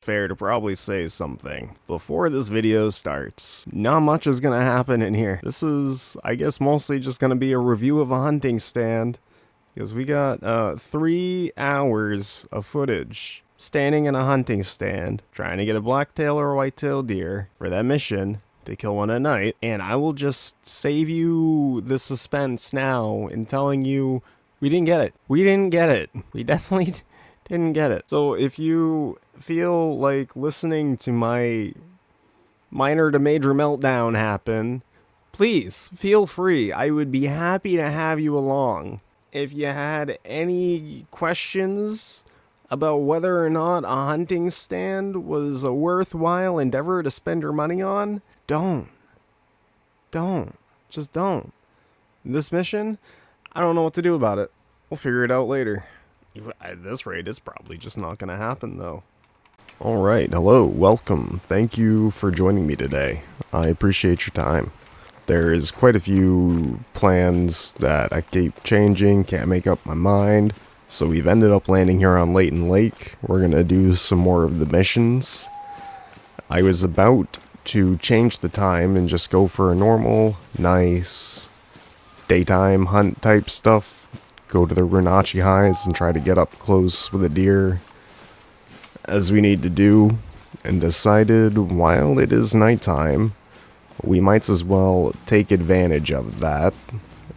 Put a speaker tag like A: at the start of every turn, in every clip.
A: fair to probably say something before this video starts. Not much is gonna happen in here. This is, I guess, mostly just gonna be a review of a hunting stand, because we got 3 hours of footage standing in a hunting stand trying to get a blacktail or a whitetail deer for that mission to kill one at night. And I will just save you the suspense now in telling you we didn't get it. We didn't get it. We definitely didn't get it. So if you feel like listening to my minor to major meltdown happen, please feel free. I would be happy to have you along. If you had any questions about whether or not a hunting stand was a worthwhile endeavor to spend your money on, just don't. This mission, I don't know what to do about it. We'll figure it out later. At this rate, it's probably just not gonna happen though. Alright, hello, welcome. Thank you for joining me today. I appreciate your time. There's quite a few plans that I keep changing, can't make up my mind. So we've ended up landing here on Layton Lake. We're gonna do some more of the missions. I was about to change the time and just go for a normal, nice, daytime hunt type stuff. Go to the Renacci highs and try to get up close with a deer, as we need to do, and decided while it is nighttime, we might as well take advantage of that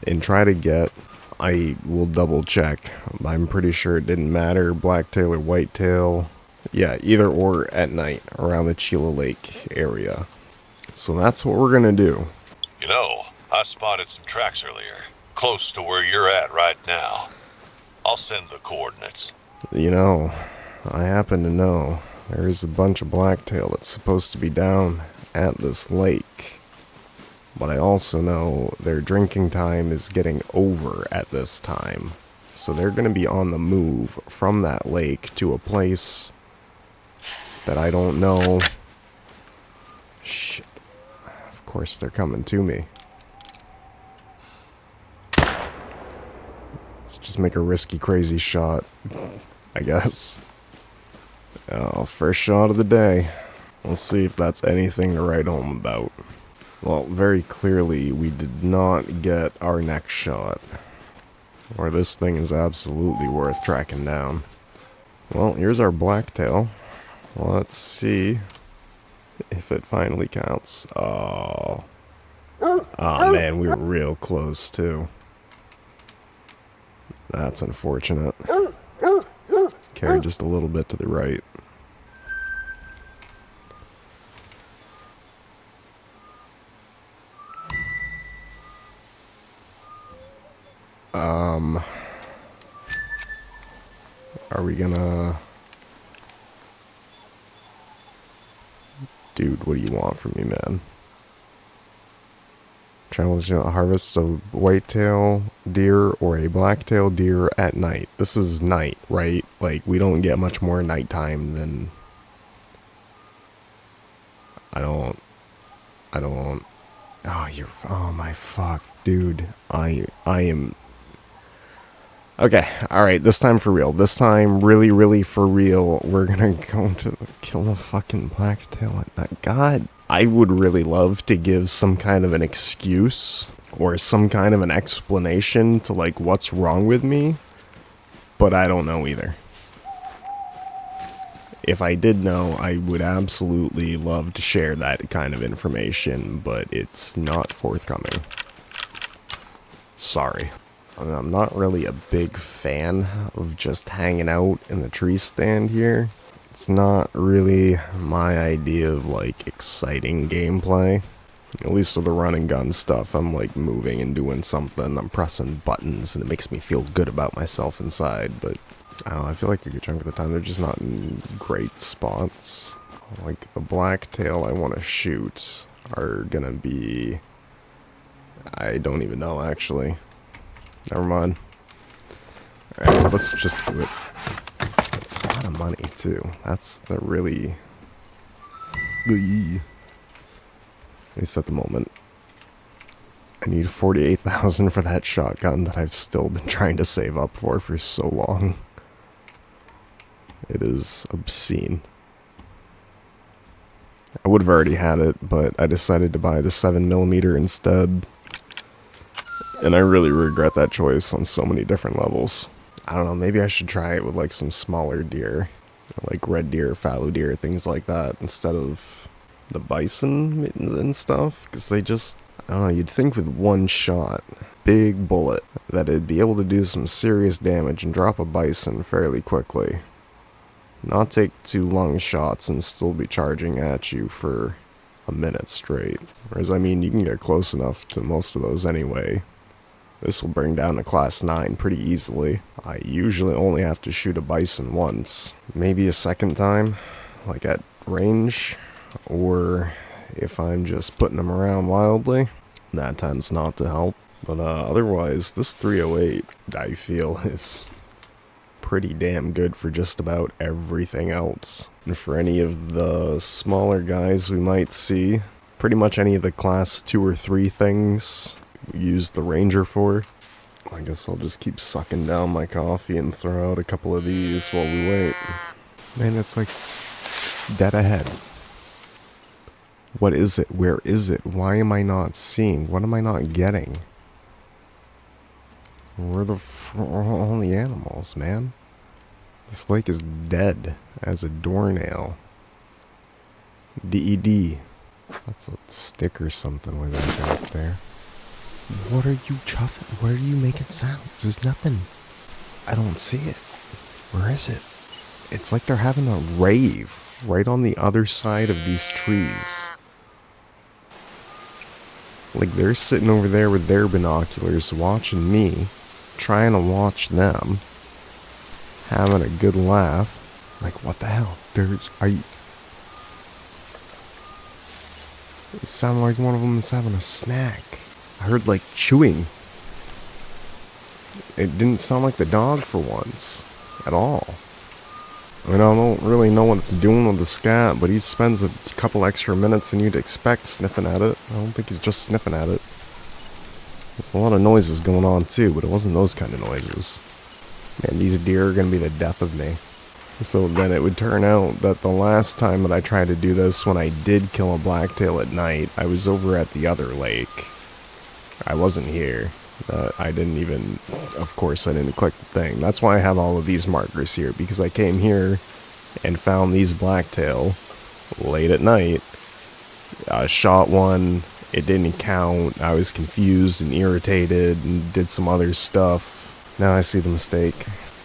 A: and try to get, I will double check, I'm pretty sure it didn't matter, blacktail or whitetail, yeah, either or at night around the Layton Lake area. So that's what we're gonna do.
B: You know, I spotted some tracks earlier, close to where you're at right now. I'll send the coordinates.
A: You know, I happen to know there is a bunch of blacktail that's supposed to be down at this lake. But I also know their drinking time is getting over at this time. So they're going to be on the move from that lake to a place that I don't know. Shit. Of course they're coming to me. Let's just make a risky, crazy shot, I guess. Oh, first shot of the day. Let's see if that's anything to write home about. Well, very clearly, we did not get our next shot. Or this thing is absolutely worth tracking down. Well, here's our blacktail. Let's see if it finally counts. Oh. Oh man, we were real close too. That's unfortunate. Carried just a little bit to the right. Are we gonna... Dude, what do you want from me, man? Challenge to harvest a whitetail deer or a blacktail deer at night. This is night, right? Like, we don't get much more nighttime than... I don't... Oh, you're... Oh, my fuck, dude. I am... Okay, alright, this time for real. This time, really for real, we're gonna go to kill a fucking blacktail at night. God, I would really love to give some kind of an excuse or some kind of an explanation to, like, what's wrong with me, but I don't know either. If I did know, I would absolutely love to share that kind of information, but it's not forthcoming. Sorry. I'm not really a big fan of just hanging out in the tree stand here. It's not really my idea of, like, exciting gameplay. At least with the run and gun stuff, I'm, like, moving and doing something. I'm pressing buttons, and it makes me feel good about myself inside. But, I don't know, I feel like a good chunk of the time they're just not in great spots. Like, the blacktail I want to shoot are gonna be... I don't even know, actually. Never mind. Alright, let's just do it. It's a lot of money, too. That's the really... At least at the moment. I need 48,000 for that shotgun that I've still been trying to save up for so long. It is obscene. I would have already had it, but I decided to buy the 7mm instead. And I really regret that choice on so many different levels. I don't know, maybe I should try it with like some smaller deer. Like red deer, fallow deer, things like that, instead of the bison and stuff. Because they just, I don't know, you'd think with one shot, big bullet, that it'd be able to do some serious damage and drop a bison fairly quickly. Not take too long shots and still be charging at you for a minute straight. Whereas, I mean, you can get close enough to most of those anyway. This will bring down a class 9 pretty easily. I usually only have to shoot a bison once. Maybe a second time, like at range, or if I'm just putting them around wildly. That tends not to help. But otherwise, this 308, I feel, is pretty damn good for just about everything else. And for any of the smaller guys we might see, pretty much any of the class 2 or 3 things we use the Ranger for. I guess I'll just keep sucking down my coffee and throw out a couple of these while we wait. Man, it's like dead ahead. What is it? Where is it? Why am I not seeing? What am I not getting? Where are all the animals, man? This lake is dead as a doornail. DED. That's a stick or something with that out there. What are you chuffing? Where are you making sounds? There's nothing. I don't see it. Where is it? It's like they're having a rave right on the other side of these trees. Like they're sitting over there with their binoculars watching me, trying to watch them, having a good laugh. Like, what the hell? It sounded like one of them is having a snack. I heard like chewing. It didn't sound like the dog for once. At all. I mean, I don't really know what it's doing with the scat, but he spends a couple extra minutes than you'd expect sniffing at it. I don't think he's just sniffing at it. There's a lot of noises going on too, but it wasn't those kind of noises. Man, these deer are going to be the death of me. So then it would turn out that the last time that I tried to do this, when I did kill a blacktail at night, I was over at the other lake. I wasn't here. I didn't even, of course, I didn't click the thing. That's why I have all of these markers here, because I came here and found these blacktail late at night. I shot one, it didn't count, I was confused and irritated and did some other stuff. Now I see the mistake.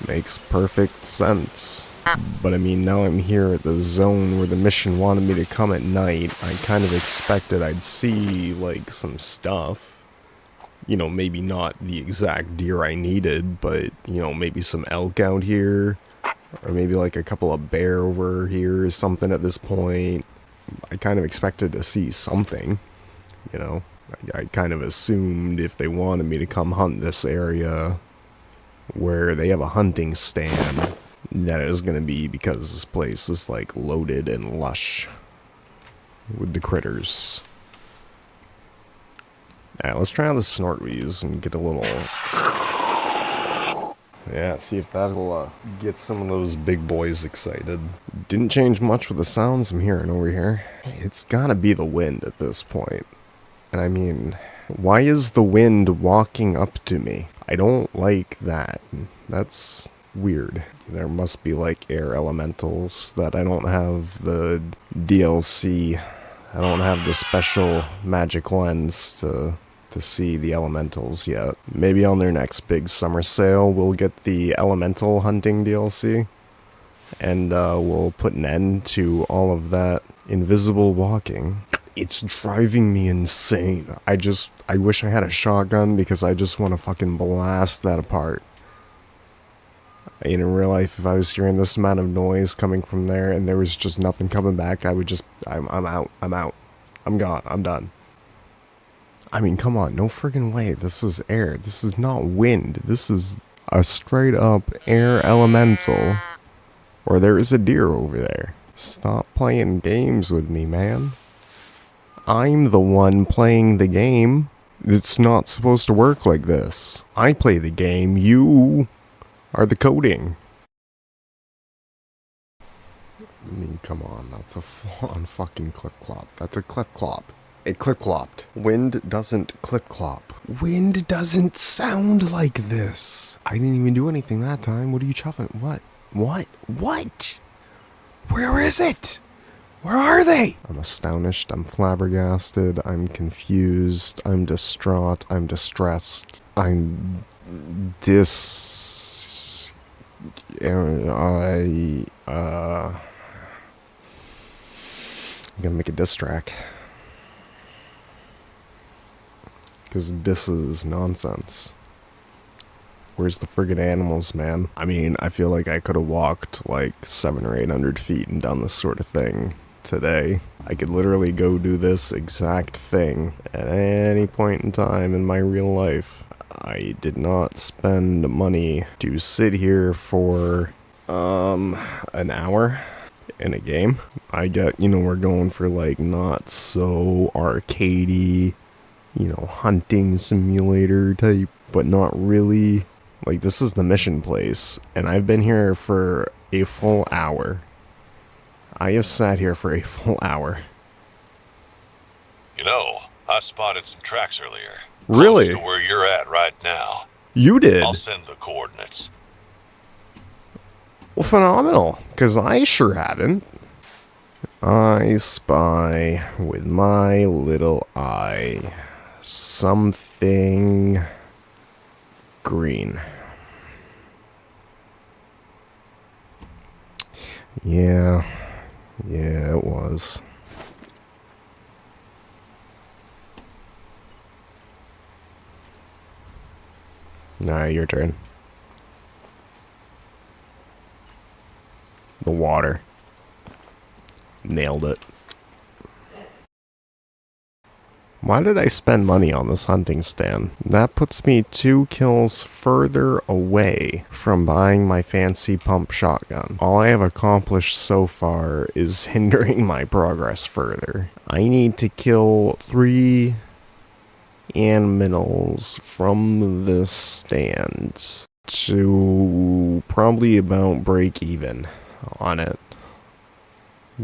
A: Makes perfect sense. But I mean, now I'm here at the zone where the mission wanted me to come at night. I kind of expected I'd see, like, some stuff. You know, maybe not the exact deer I needed, but, you know, maybe some elk out here. Or maybe like a couple of bear over here or something at this point. I kind of expected to see something, you know. I kind of assumed if they wanted me to come hunt this area where they have a hunting stand, that it was going to be because this place is like loaded and lush with the critters. Alright, let's try out the snortweeze and get a little... Yeah, see if that'll get some of those big boys excited. Didn't change much with the sounds I'm hearing over here. It's gotta be the wind at this point. And I mean, why is the wind walking up to me? I don't like that. That's weird. There must be like air elementals that I don't have the DLC. I don't have the special magic lens to see the elementals yet. Maybe on their next big summer sale we'll get the elemental hunting DLC, and we'll put an end to all of that invisible walking. It's driving me insane. I wish I had a shotgun because I just want to fucking blast that apart. In real life, if I was hearing this amount of noise coming from there and there was just nothing coming back, I would just, I'm out, I'm gone, I'm done. I mean, come on, no friggin' way. This is air. This is not wind. This is a straight up air elemental. Or there is a deer over there. Stop playing games with me, man. I'm the one playing the game. It's not supposed to work like this. I play the game. You are the coding. I mean, come on, that's a full-on fucking clip-clop. That's a clip-clop. It clip-clopped. Wind doesn't clip-clop. Wind doesn't sound like this. I didn't even do anything that time. What are you chuffing? What? What? Where is it? Where are they? I'm astonished. I'm flabbergasted. I'm confused. I'm distraught. I'm distressed. I'm I'm gonna make a diss track. Because this is nonsense. Where's the friggin' animals, man? I mean, I feel like I could have walked like 700 or 800 feet and done this sort of thing today. I could literally go do this exact thing at any point in time in my real life. I did not spend money to sit here for an hour in a game. I get, we're going for like not so arcadey, hunting simulator type, but not really. Like, this is the mission place, and I've been here for a full hour. I have sat here for a full hour.
B: I spotted some tracks earlier.
A: Really?
B: Close to where you're at right now.
A: You did?
B: I'll send the coordinates.
A: Well, phenomenal, because I sure haven't. I spy with my little eye something green. Yeah, it was. Now your turn. The water. Nailed it. Why did I spend money on this hunting stand? That puts me 2 kills further away from buying my fancy pump shotgun. All I have accomplished so far is hindering my progress further. I need to kill 3 animals from the stand to probably about break even on it.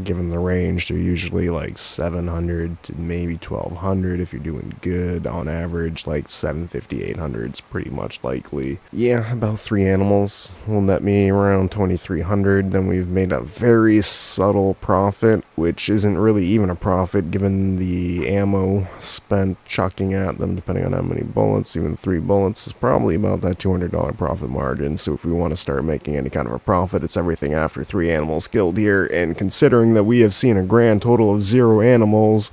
A: Given the range, they're usually like 700 to maybe 1200 if you're doing good. On average, like 750, 800 is pretty much likely. Yeah, about 3 animals will net me around 2300. Then we've made a very subtle profit, which isn't really even a profit given the ammo spent chucking at them, depending on how many bullets. Even 3 bullets is probably about that $200 profit margin. So if we want to start making any kind of a profit, it's everything after 3 animals killed here. And considering that we have seen a grand total of 0 animals,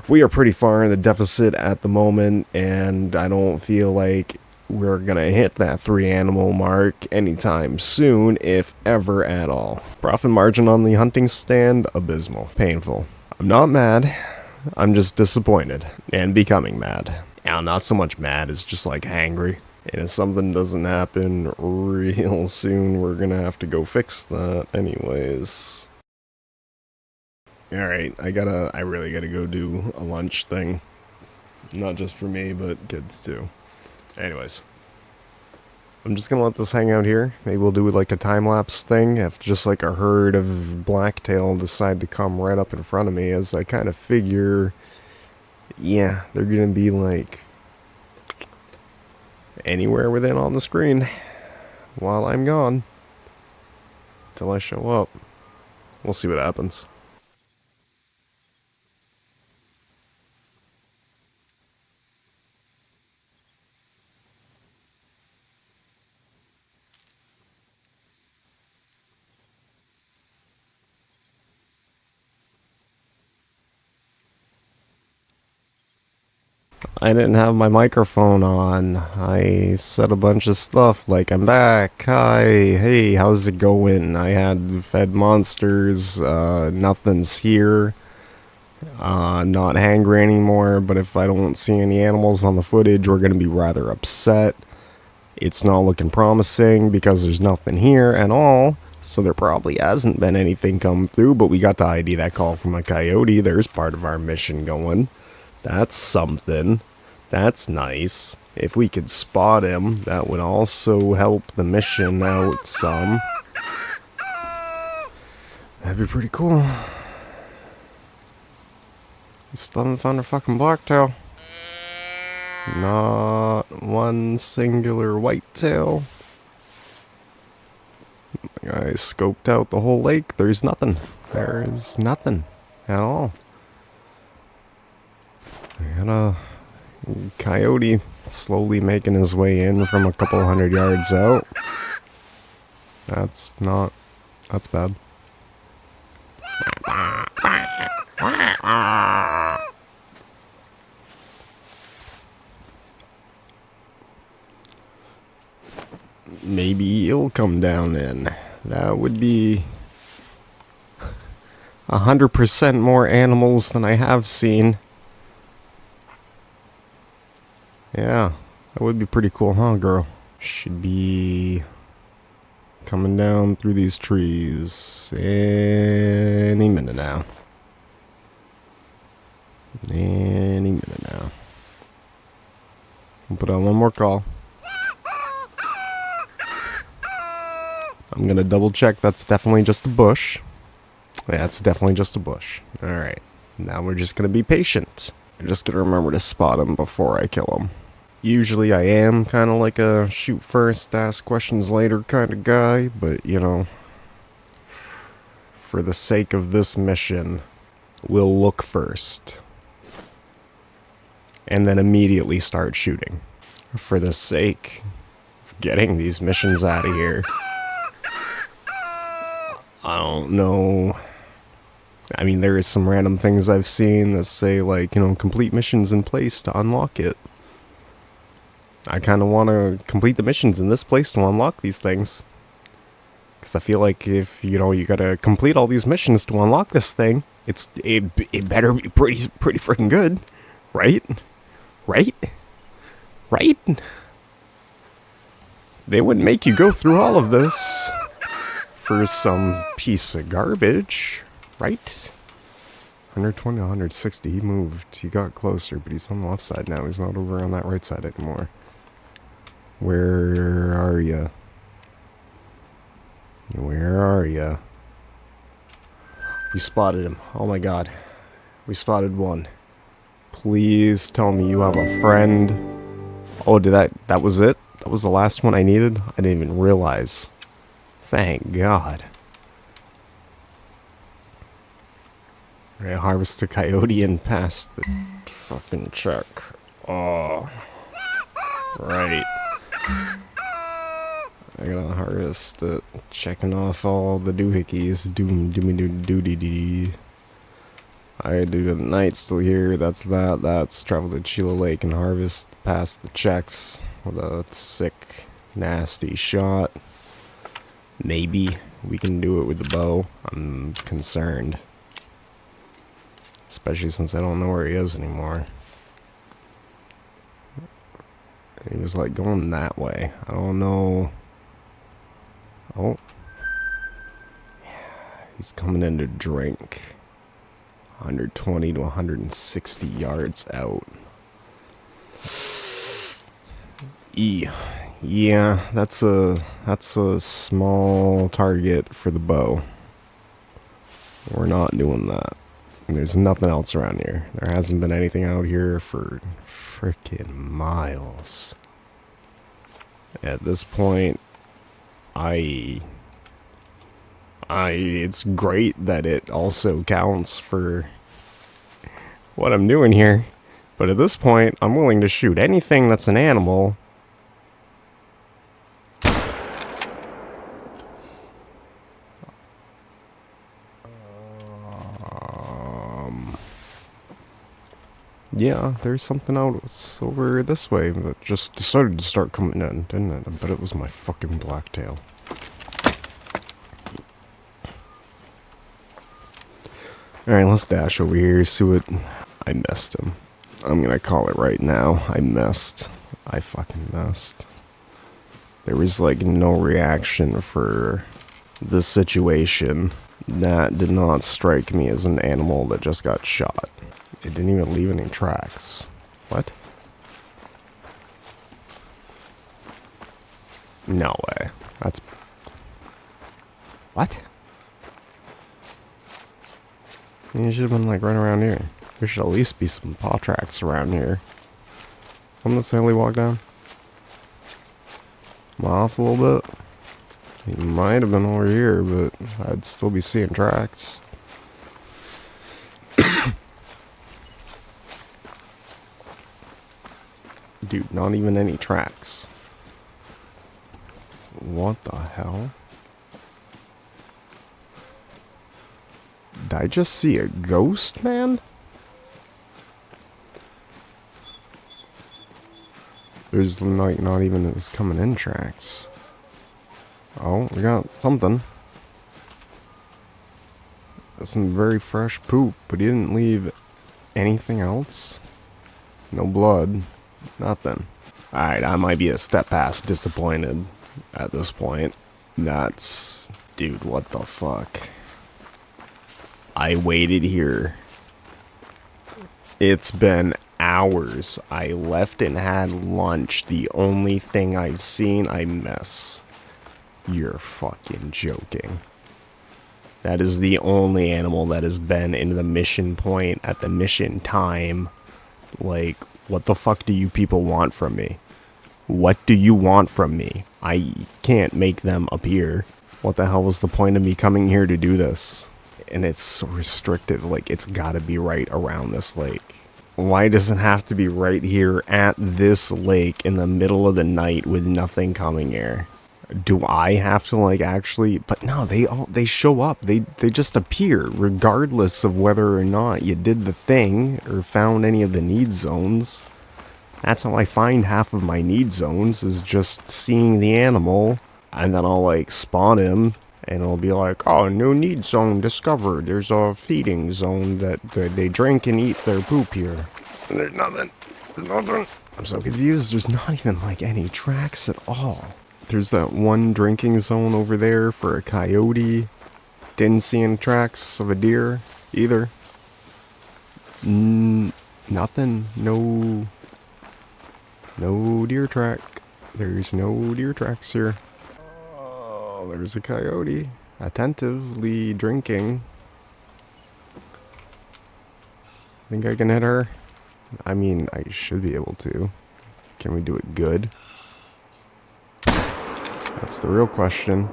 A: we are pretty far in the deficit at the moment, and I don't feel like we're gonna hit that 3 animal mark anytime soon, if ever at all. Profit margin on the hunting stand, abysmal. Painful. I'm not mad, I'm just disappointed, and becoming mad. Now, not so much mad, it's just like hangry. And if something doesn't happen real soon, we're gonna have to go fix that anyways. Alright, I really gotta go do a lunch thing. Not just for me, but kids too. Anyways. I'm just gonna let this hang out here. Maybe we'll do like a time-lapse thing if just like a herd of Blacktail decide to come right up in front of me, as I kind of figure, yeah, they're gonna be like anywhere within on the screen while I'm gone. Till I show up. We'll see what happens. I didn't have my microphone on. I said a bunch of stuff like, I'm back, hi, hey, how's it going? I had fed monsters, nothing's here. Not hangry anymore, but if I don't see any animals on the footage, we're gonna be rather upset. It's not looking promising because there's nothing here at all, so there probably hasn't been anything come through, but we got to ID that call from a coyote. There's part of our mission going. That's something. That's nice. If we could spot him, that would also help the mission out some. That'd be pretty cool. Still haven't found a fucking blacktail. Not one singular whitetail. I scoped out the whole lake. There's nothing. There's nothing at all. I got a coyote slowly making his way in from a couple hundred yards out. That's bad. Maybe he'll come down in. That would be 100% more animals than I have seen. Yeah, that would be pretty cool, huh, girl? Should be coming down through these trees any minute now. Any minute now. We'll put on one more call. I'm gonna double check that's definitely just a bush. Yeah, it's definitely just a bush. Alright, now we're just gonna be patient. I'm just gonna remember to spot him before I kill him. Usually I am kind of like a shoot first, ask questions later kind of guy, but you know, for the sake of this mission, we'll look first. And then immediately start shooting. For the sake of getting these missions out of here. I don't know. I mean, there is some random things I've seen that say, like, you know, complete missions in place to unlock it. I kind of want to complete the missions in this place to unlock these things. Because I feel like if, you know, you gotta complete all these missions to unlock this thing, it better be pretty freaking good. Right? Right? Right? They wouldn't make you go through all of this for some piece of garbage, right? 120, 160, he moved. He got closer, but he's on the left side now. He's not over on that right side anymore. Where are ya? Where are ya? We spotted him. Oh my god. We spotted one. Please tell me you have a friend. Oh, that was it? That was the last one I needed? I didn't even realize. Thank God. I harvest a coyote and pass the fucking check. Oh. Right. I gotta harvest it. Checking off all the doohickeys. Doody-dee. I do the night still here. That's that. That's travel to Chila Lake and harvest. Pass the checks with a sick, nasty shot. Maybe we can do it with the bow. I'm concerned. Especially since I don't know where he is anymore. He was like going that way. I don't know. Oh. He's coming in to drink. 120 to 160 yards out. Yeah, that's a small target for the bow. We're not doing that. There's nothing else around here. There hasn't been anything out here for frickin' miles. At this point, it's great that it also counts for what I'm doing here. But at this point, I'm willing to shoot anything that's an animal. Yeah, there's something else over this way that just decided to start coming in, didn't it? I bet it was my fucking blacktail. Alright, let's dash over here, see what... I missed him. I'm gonna call it right now. I missed. I fucking missed. There was, like, no reaction for this situation. That did not strike me as an animal that just got shot. It didn't even leave any tracks. What? No way. That's... What? You should have been like right around here. There should at least be some paw tracks around here. Wasn't this the hill he walked down? Am I off a little bit? He might have been over here, but I'd still be seeing tracks. Dude, not even any tracks. What the hell? Did I just see a ghost, man? There's like not even his coming in tracks. Oh, we got something. That's some very fresh poop, but he didn't leave anything else. No blood. Nothing. Alright, I might be a step past disappointed at this point. That's... Dude, what the fuck? I waited here. It's been hours. I left and had lunch. The only thing I've seen I miss. You're fucking joking. That is the only animal that has been in the mission point at the mission time. Like, what the fuck do you people want from me? What do you want from me? I can't make them appear. What the hell was the point of me coming here to do this? And it's so restrictive, like it's gotta be right around this lake. Why does it have to be right here at this lake in the middle of the night with nothing coming here? Do I have to like actually, but no, they show up, they just appear regardless of whether or not you did the thing or found any of the need zones. That's how I find half of my need zones, is just seeing the animal, and then I'll like spawn him, and it'll be like, oh, new need zone discovered. There's a feeding zone that they drink and eat their poop here. And there's nothing. There's nothing. I'm so confused. There's not even like any tracks at all. There's that one drinking zone over there for a coyote. Didn't see any tracks of a deer either. Nothing. No deer track. There's no deer tracks here. Oh, there's a coyote. Attentively drinking. Think I can hit her? I mean, I should be able to. Can we do it good? That's the real question.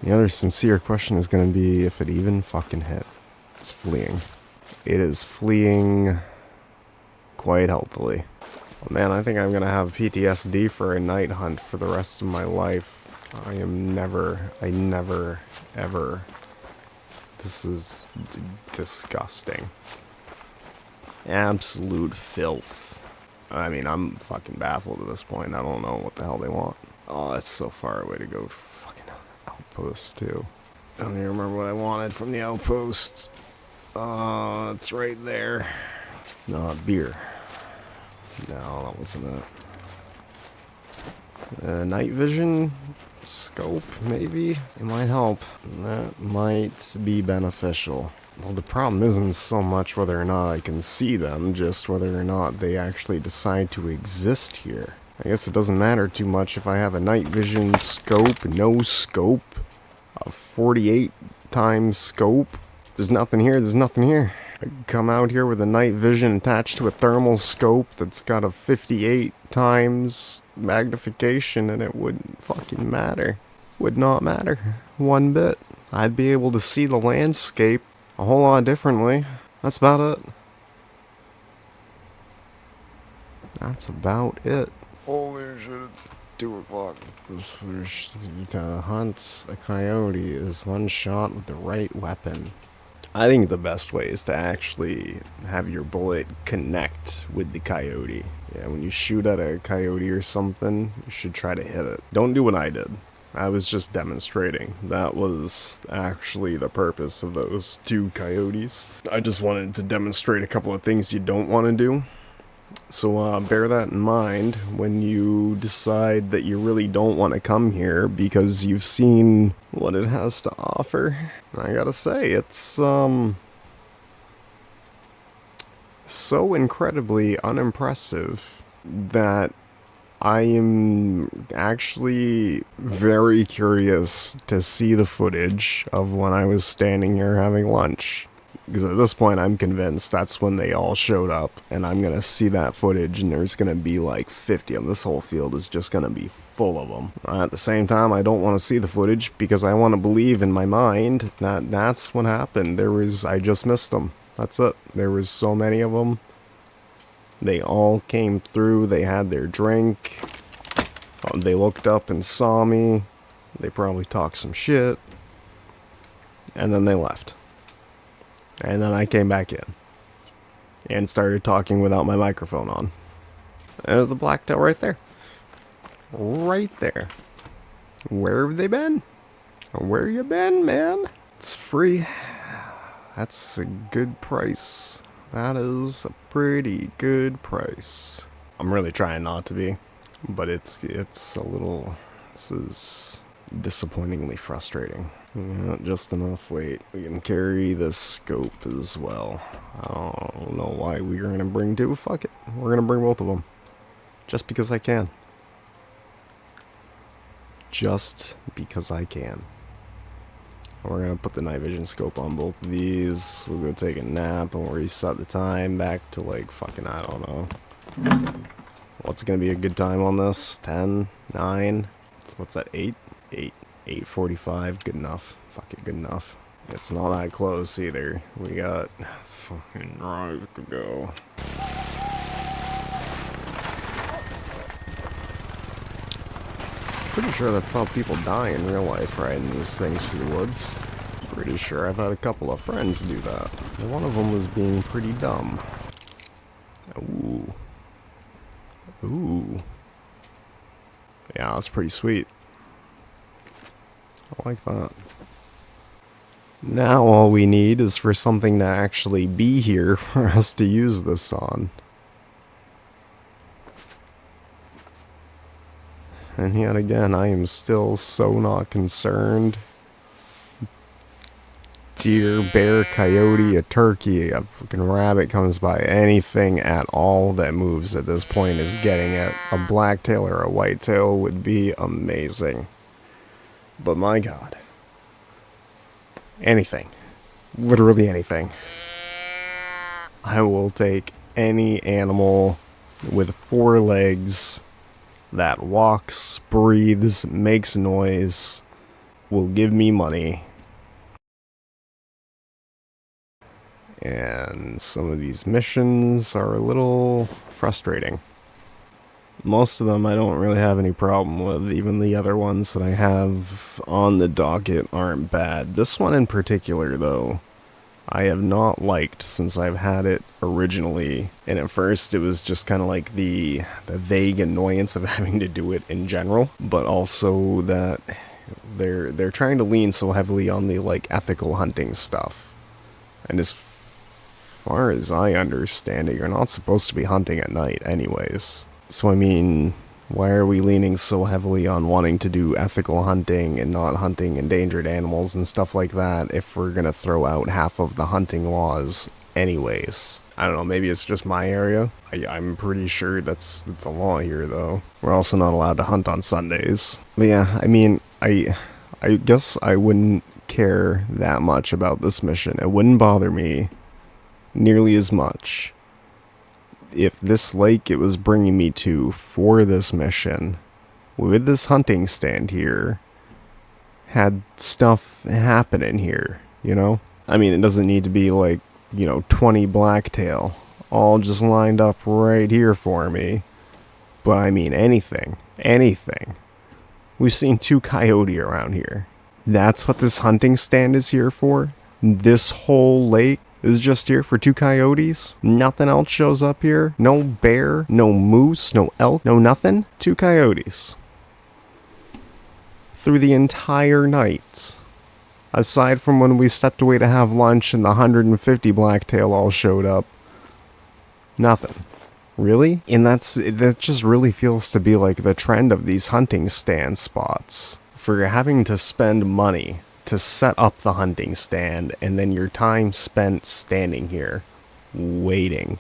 A: The other sincere question is going to be if it even fucking hit. It's fleeing. It is fleeing quite healthily. Oh man, I think I'm going to have PTSD for a night hunt for the rest of my life. I never, ever. This is disgusting. Absolute filth. I mean, I'm fucking baffled at this point. I don't know what the hell they want. Oh, that's so far away to go. Fucking outpost, too. I don't even remember what I wanted from the outpost. It's right there. No, beer. No, that wasn't it. Night vision? Scope, maybe? It might help. That might be beneficial. Well, the problem isn't so much whether or not I can see them, just whether or not they actually decide to exist here. I guess it doesn't matter too much if I have a night vision scope, no scope, a 48 times scope. There's nothing here, there's nothing here. I could come out here with a night vision attached to a thermal scope that's got a 58 times magnification and it wouldn't fucking matter. Would not matter. One bit. I'd be able to see the landscape a whole lot differently. That's about it. That's about it. Holy shit, it's 2 o'clock. To hunt a coyote is one shot with the right weapon. I think the best way is to actually have your bullet connect with the coyote. Yeah, when you shoot at a coyote or something, you should try to hit it. Don't do what I did. I was just demonstrating. That was actually the purpose of those 2 coyotes. I just wanted to demonstrate a couple of things you don't want to do. So bear that in mind when you decide that you really don't want to come here because you've seen what it has to offer. I gotta say, it's so incredibly unimpressive that I am actually very curious to see the footage of when I was standing here having lunch. Because at this point, I'm convinced that's when they all showed up, and I'm gonna see that footage, and there's gonna be like 50 of them. This whole field is just gonna be full of them. At the same time, I don't want to see the footage because I want to believe in my mind that that's what happened. I just missed them. That's it. There was so many of them. They all came through. They had their drink. They looked up and saw me. They probably talked some shit, and then they left. And then I came back in and started talking without my microphone on. And there's a blacktail right there. Right there. Where have they been? Where you been, man? It's free. That's a good price. That is a pretty good price. I'm really trying not to be, but it's a little... This is disappointingly frustrating. Yeah, just enough weight. We can carry this scope as well. I don't know why we are gonna bring two. Fuck it. We're gonna bring both of them. Just because I can. Just because I can. We're gonna put the night vision scope on both of these. We'll go take a nap and we'll reset the time back to like fucking, I don't know. What's gonna be a good time on this? 10? 9? What's that? 8? 8. 8:45, good enough. Fuck it, good enough. It's not that close either. We got fucking drive to go. Pretty sure that's how people die in real life, riding these things through the woods. Pretty sure I've had a couple of friends do that. And one of them was being pretty dumb. Ooh. Ooh. Yeah, that's pretty sweet. I like that. Now all we need is for something to actually be here for us to use this on. And yet again, I am still so not concerned. Deer, bear, coyote, a turkey, a freaking rabbit comes by. Anything at all that moves at this point is getting it. A blacktail or a whitetail would be amazing. But my god. Anything. Literally anything. I will take any animal with 4 legs that walks, breathes, makes noise, will give me money. And some of these missions are a little frustrating. Most of them I don't really have any problem with. Even the other ones that I have on the docket aren't bad. This one in particular, though, I have not liked since I've had it originally. And at first it was just kind of like the vague annoyance of having to do it in general, but also that they're trying to lean so heavily on the like ethical hunting stuff. And as far as I understand it, you're not supposed to be hunting at night anyways. So I mean, why are we leaning so heavily on wanting to do ethical hunting and not hunting endangered animals and stuff like that if we're gonna throw out half of the hunting laws anyways? I don't know, maybe it's just my area. I'm pretty sure that's a law here though. We're also not allowed to hunt on Sundays. But yeah, I mean, I guess I wouldn't care that much about this mission. It wouldn't bother me nearly as much if this lake it was bringing me to for this mission, with this hunting stand here, had stuff happening here, you know? I mean, it doesn't need to be like, 20 blacktail, all just lined up right here for me. But I mean, anything. We've seen 2 coyote around here. That's what this hunting stand is here for? This whole lake is just here for 2 coyotes? Nothing else shows up here? No bear, no moose, no elk, no nothing? 2 coyotes. Through the entire night. Aside from when we stepped away to have lunch and the 150 blacktail all showed up. Nothing. Really? And that just really feels to be like the trend of these hunting stand spots. For having to spend money to set up the hunting stand, and then your time spent standing here, waiting,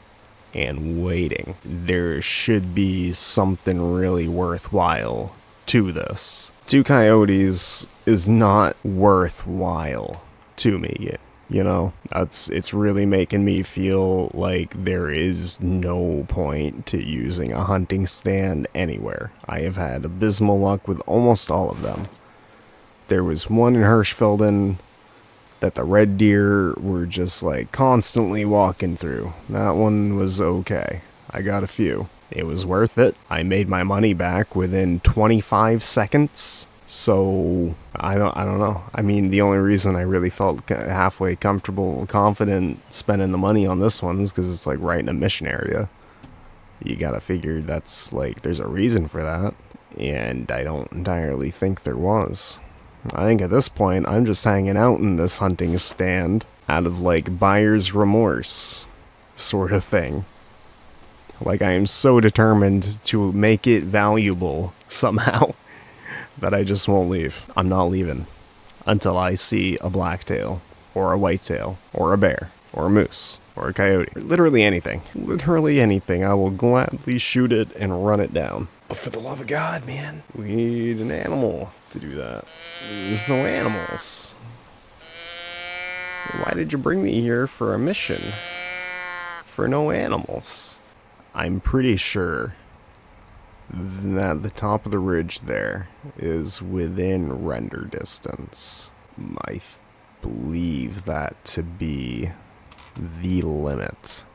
A: and waiting. There should be something really worthwhile to this. 2 coyotes is not worthwhile to me. You know, it's really making me feel like there is no point to using a hunting stand anywhere. I have had abysmal luck with almost all of them. There was one in Hirschfelden that the red deer were just like constantly walking through. That one was okay. I got a few. It was worth it. I made my money back within 25 seconds. So I don't know. I mean, the only reason I really felt halfway comfortable, confident spending the money on this one is because it's like right in a mission area. You gotta figure that's like there's a reason for that, and I don't entirely think there was. I think at this point I'm just hanging out in this hunting stand out of like buyer's remorse sort of thing. Like I am so determined to make it valuable somehow that I just won't leave. I'm not leaving until I see a blacktail, or a whitetail, or a bear, or a moose, or a coyote. Literally anything. Literally anything. I will gladly shoot it and run it down. But for the love of God, man, we need an animal to do that. There's no animals. Why did you bring me here for a mission? For no animals. I'm pretty sure that the top of the ridge there is within render distance. I believe that to be the limit.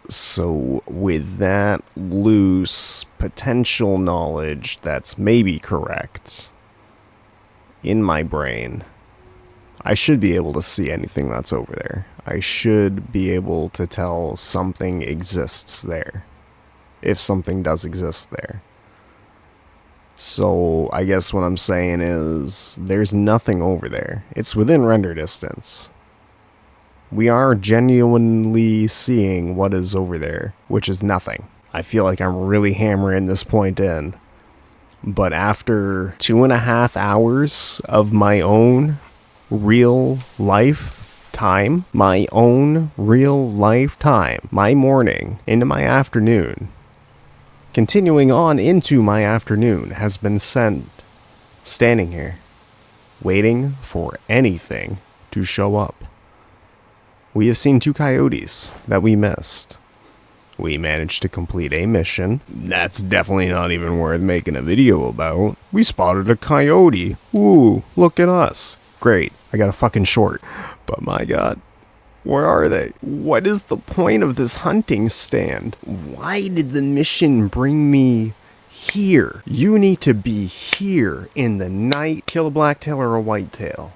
A: So with that loose potential knowledge that's maybe correct in my brain, I should be able to see anything that's over there. I should be able to tell something exists there. If something does exist there. So I guess what I'm saying is there's nothing over there. It's within render distance. We are genuinely seeing what is over there, which is nothing. I feel like I'm really hammering this point in. But after 2.5 hours of my own real life time, my morning into my afternoon, continuing on into my afternoon, has been spent standing here, waiting for anything to show up. We have seen 2 coyotes that we missed. We managed to complete a mission. That's definitely not even worth making a video about. We spotted a coyote. Ooh, look at us. Great, I got a fucking short. But my God. Where are they? What is the point of this hunting stand? Why did the mission bring me here? You need to be here in the night. Kill a blacktail or a whitetail.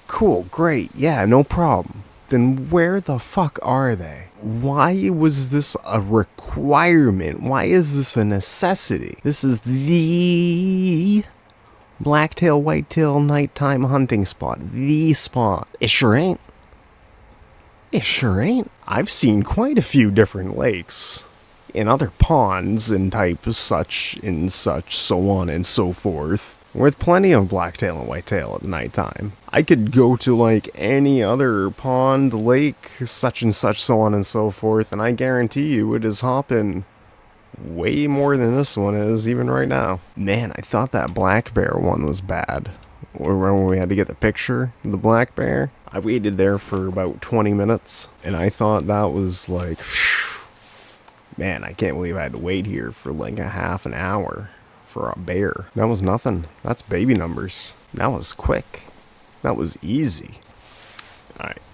A: Cool, great, yeah, no problem. Then where the fuck are they? Why was this a requirement? Why is this a necessity? This is the blacktail, whitetail, nighttime hunting spot. The spot. It sure ain't. It sure ain't. I've seen quite a few different lakes in other ponds and type such and such, so on and so forth, with plenty of blacktail and whitetail at nighttime. I could go to like any other pond, lake, such and such, so on and so forth, and I guarantee you it is hopping way more than this one is even right now. Man, I thought that black bear one was bad. Remember when we had to get the picture of the black bear? I waited there for about 20 minutes, and I thought that was like, man, I can't believe I had to wait here for like a half an hour for a bear. That was nothing. That's baby numbers. That was quick. That was easy.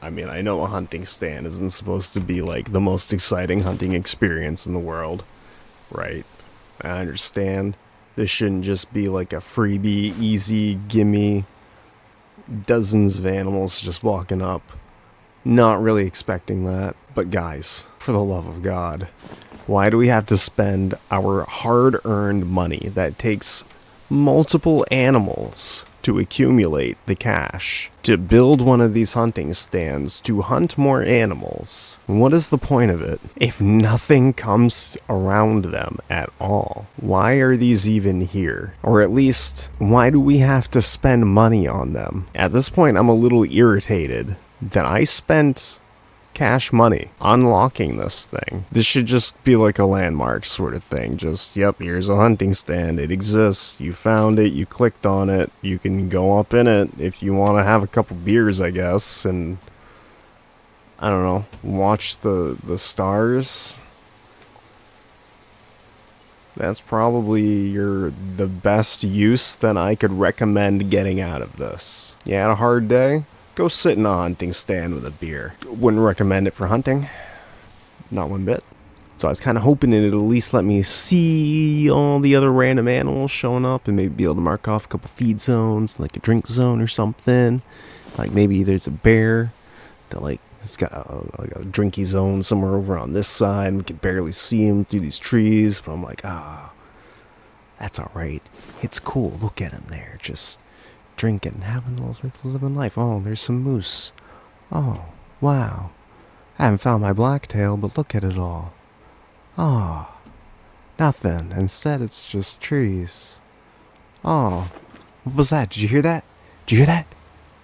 A: I mean, I know a hunting stand isn't supposed to be like the most exciting hunting experience in the world, right? I understand. This shouldn't just be like a freebie, easy, gimme, dozens of animals just walking up. Not really expecting that. But guys, for the love of God, why do we have to spend our hard-earned money that takes multiple animals to accumulate the cash, to build one of these hunting stands, to hunt more animals. What is the point of it if nothing comes around them at all? Why are these even here? Or at least, why do we have to spend money on them? At this point, I'm a little irritated that I spent cash money unlocking this thing. This should just be like a landmark sort of thing. Just, yep, here's a hunting stand. It exists. You found it. You clicked on it. You can go up in it if you want to have a couple beers, I guess, and I don't know, watch the stars. That's probably the best use that I could recommend getting out of this. You had a hard day? Go sit in a hunting stand with a beer. Wouldn't recommend it for hunting. Not one bit. So I was kind of hoping it'd at least let me see all the other random animals showing up and maybe be able to mark off a couple feed zones, like a drink zone or something. Like maybe there's a bear that like it's got a drinky zone somewhere over on this side. And we can barely see him through these trees, but I'm like, that's all right. It's cool. Look at him there, just drinking, living life. Oh, there's some moose. Oh, wow. I haven't found my blacktail, but look at it all. Oh, nothing. Instead, it's just trees. Oh, what was that? Did you hear that? Did you hear that?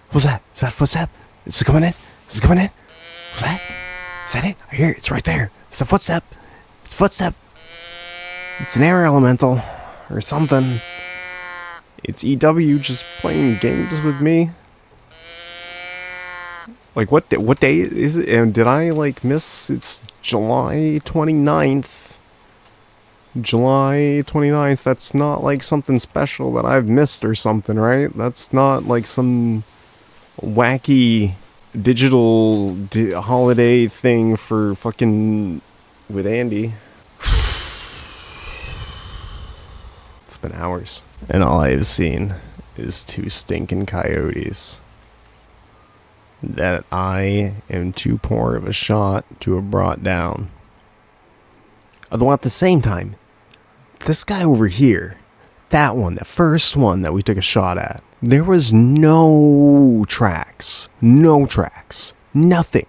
A: What was that? Is that a footstep? Is it coming in? Is it coming in? What's that? Is that it? I hear it. It's right there. It's a footstep. It's a footstep. It's an air elemental or something. It's EW just playing games with me. Like, what day is it? And did I, like, miss? It's July 29th. July 29th. That's not, like, something special that I've missed or something, right? That's not, like, some wacky digital holiday thing for fucking with Andy. It's been hours. And all I have seen is 2 stinking coyotes that I am too poor of a shot to have brought down. Although at the same time, this guy over here, that one, the first one that we took a shot at, there was no tracks. No tracks. Nothing.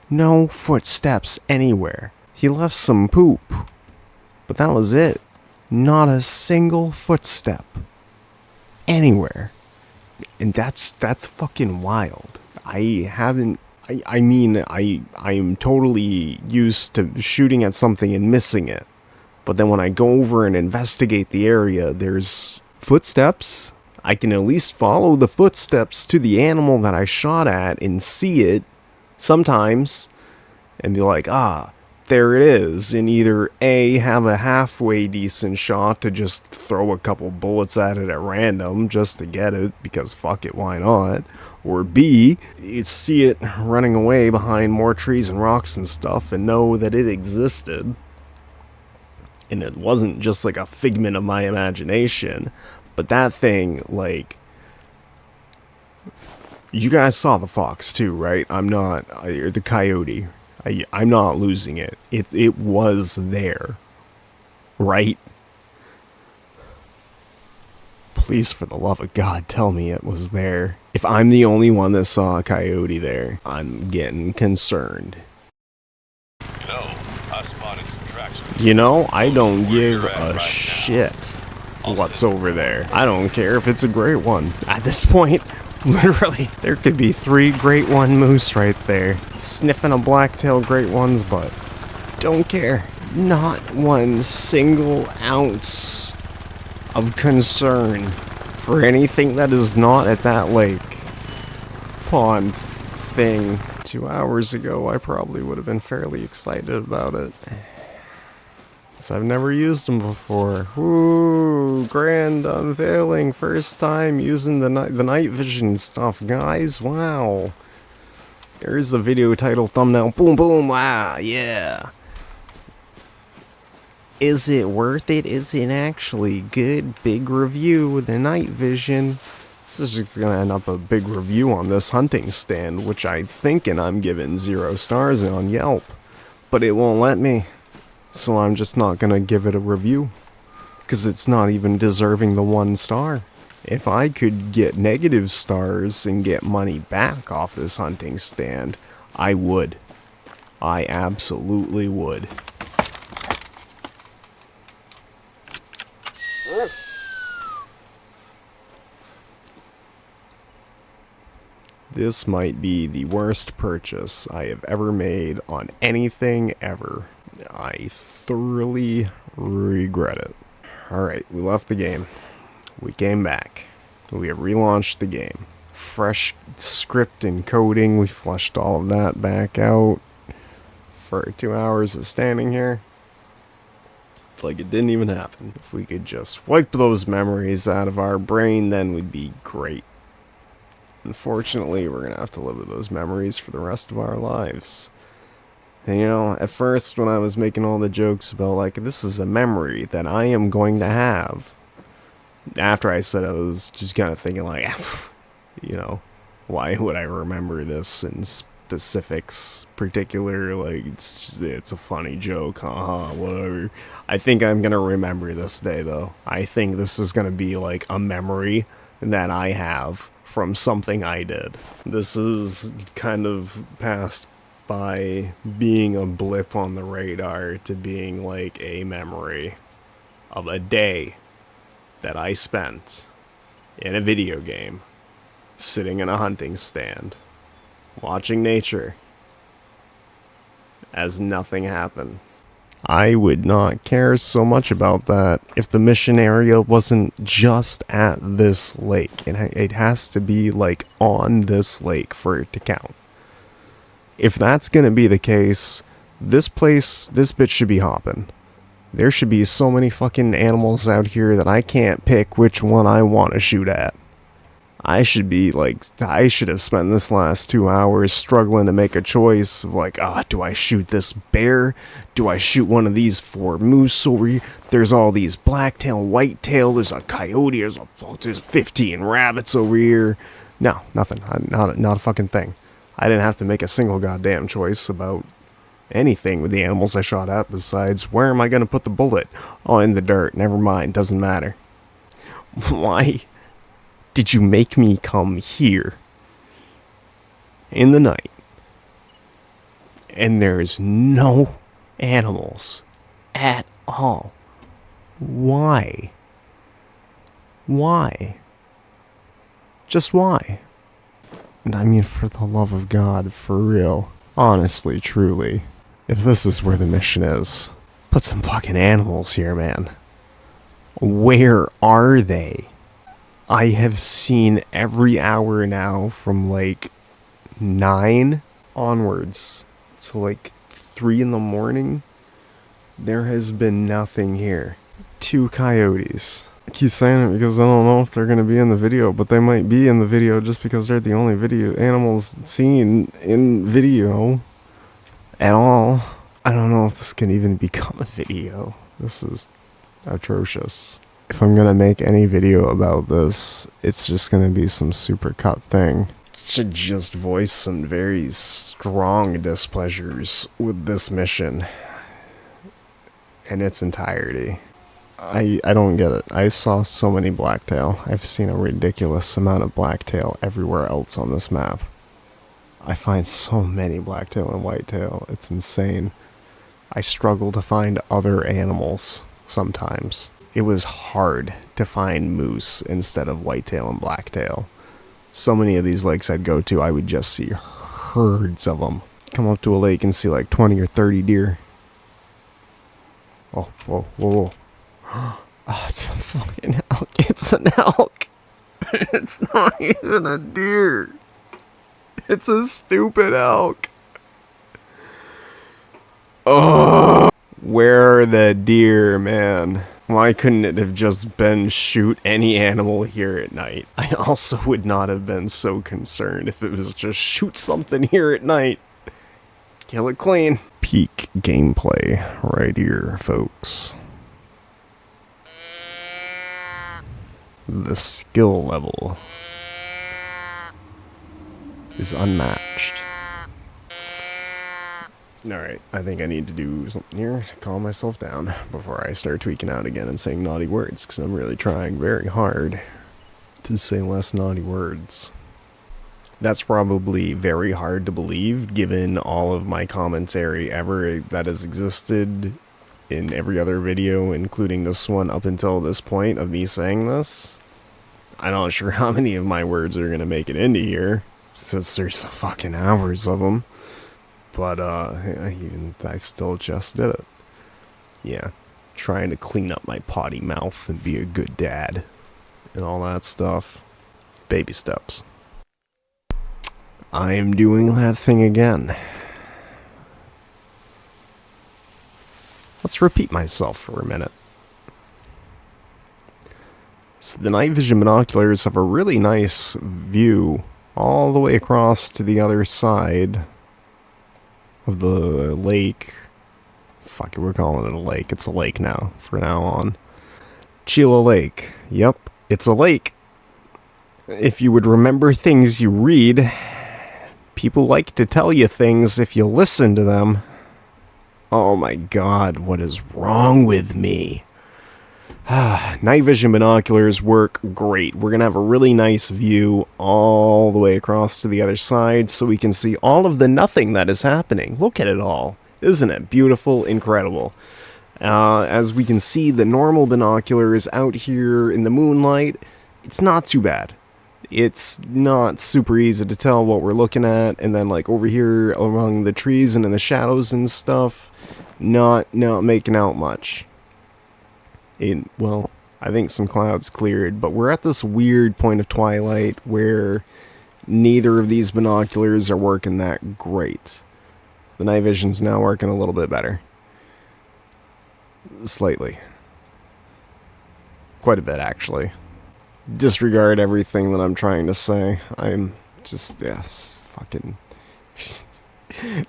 A: No footsteps anywhere. He left some poop. But that was it. Not a single footstep anywhere. And that's fucking wild. I'm totally used to shooting at something and missing it. But then when I go over and investigate the area, there's footsteps. I can at least follow the footsteps to the animal that I shot at and see it sometimes and be like, there it is, and either A, have a halfway decent shot to just throw a couple bullets at it at random just to get it, because fuck it, why not? Or B, see it running away behind more trees and rocks and stuff and know that it existed. And it wasn't just like a figment of my imagination, but that thing, like, you guys saw the fox too, right? Or the coyote. I'm not losing it. It was there. Right? Please, for the love of God, tell me it was there. If I'm the only one that saw a coyote there, I'm getting concerned.
B: I spotted some tracks.
A: I don't give a shit what's over there. I don't care if it's a great one. At this point, literally, there could be 3 great one moose right there, sniffing a blacktail great one's butt. Don't care. Not one single ounce of concern for anything that is not at that lake. Pond thing. 2 hours ago, I probably would have been fairly excited about it. So I've never used them before. Ooh, grand unveiling. First time using the night vision stuff, guys. Wow. There's the video title thumbnail. Boom, boom. Wow, yeah. Is it worth it? Is it actually good? Big review with the night vision. This is just gonna end up a big review on this hunting stand, which I'm thinking I'm giving 0 stars on Yelp. But it won't let me. So I'm just not gonna give it a review, because it's not even deserving the 1 star. If I could get negative stars and get money back off this hunting stand, I would. I absolutely would. This might be the worst purchase I have ever made on anything ever. I thoroughly regret it. Alright, we left the game. We came back. We have relaunched the game. Fresh script and coding, we flushed all of that back out. For 2 hours of standing here, it's like it didn't even happen. If we could just wipe those memories out of our brain, then we'd be great. Unfortunately, we're gonna have to live with those memories for the rest of our lives. And you know, at first when I was making all the jokes about like, this is a memory that I am going to have, after I said, I was just kind of thinking like, you know, why would I remember this in specifics particular? Like, it's a funny joke, haha, whatever. I think I'm gonna remember this day though. I think this is gonna be like a memory that I have from something I did. This is kind of passed by being a blip on the radar to being like a memory of a day that I spent in a video game, sitting in a hunting stand, watching nature, as nothing happened. I would not care so much about that if the mission area wasn't just at this lake. It has to be like on this lake for it to count. If that's gonna be the case, this bitch should be hopping. There should be so many fucking animals out here that I can't pick which one I want to shoot at. I should have spent this last 2 hours struggling to make a choice of like, do I shoot this bear? Do I shoot one of these 4 moose over here? There's all these blacktail, whitetail, there's a coyote, there's 15 rabbits over here. No, nothing. Not a fucking thing. I didn't have to make a single goddamn choice about anything with the animals I shot at besides where am I going to put the bullet? Oh, in the dirt. Never mind. Doesn't matter. Why did you make me come here in the night and there's no animals at all? Why? Why? Just why? And I mean, for the love of God, for real. Honestly, truly. If this is where the mission is, put some fucking animals here, man. Where are they? I have seen every hour now from like 9 onwards to like 3 in the morning. There has been nothing here. 2 coyotes. I keep saying it because I don't know if they're going to be in the video, but they might be in the video just because they're the only video animals seen in video at all. I don't know if this can even become a video. This is atrocious. If I'm gonna make any video about this, it's just gonna be some super cut thing. Should just voice some very strong displeasures with this mission in its entirety. I don't get it. I saw so many blacktail. I've seen a ridiculous amount of blacktail everywhere else on this map. I find so many blacktail and whitetail. It's insane. I struggle to find other animals sometimes. It was hard to find moose instead of whitetail and blacktail. So many of these lakes I'd go to, I would just see herds of them. Come up to a lake and see like 20 or 30 deer. Oh, whoa, whoa, whoa. Oh, it's a fucking elk. It's an elk. It's not even a deer. It's a stupid elk. Oh, where are the deer, man? Why couldn't it have just been shoot any animal here at night? I also would not have been so concerned if it was just shoot something here at night. Kill it clean. Peak gameplay right here, folks. The skill level is unmatched. Alright, I think I need to do something here to calm myself down before I start tweaking out again and saying naughty words, because I'm really trying very hard to say less naughty words. That's probably very hard to believe, given all of my commentary ever that has existed in every other video, including this one up until this point of me saying this. I'm not sure how many of my words are going to make it into here, since there's fucking hours of them. But, I still just did it. Yeah, trying to clean up my potty mouth and be a good dad, and all that stuff. Baby steps. I am doing that thing again. Let's repeat myself for a minute. So the night vision binoculars have a really nice view all the way across to the other side of the lake. Fuck it, we're calling it a lake. It's a lake now, from now on. Chila Lake. Yep, it's a lake. If you would remember things you read, people like to tell you things if you listen to them. Oh my god, what is wrong with me? Night vision binoculars work great. We're going to have a really nice view all the way across to the other side so we can see all of the nothing that is happening. Look at it all. Isn't it beautiful? Incredible. As we can see, the normal binoculars out here in the moonlight, it's not too bad. It's not super easy to tell what we're looking at, and then like over here among the trees and in the shadows and stuff, not making out much. Well, I think some clouds cleared, but we're at this weird point of twilight where neither of these binoculars are working that great. The night vision's now working a little bit better. Slightly. Quite a bit, actually. Disregard everything that I'm trying to say. I'm just, fucking...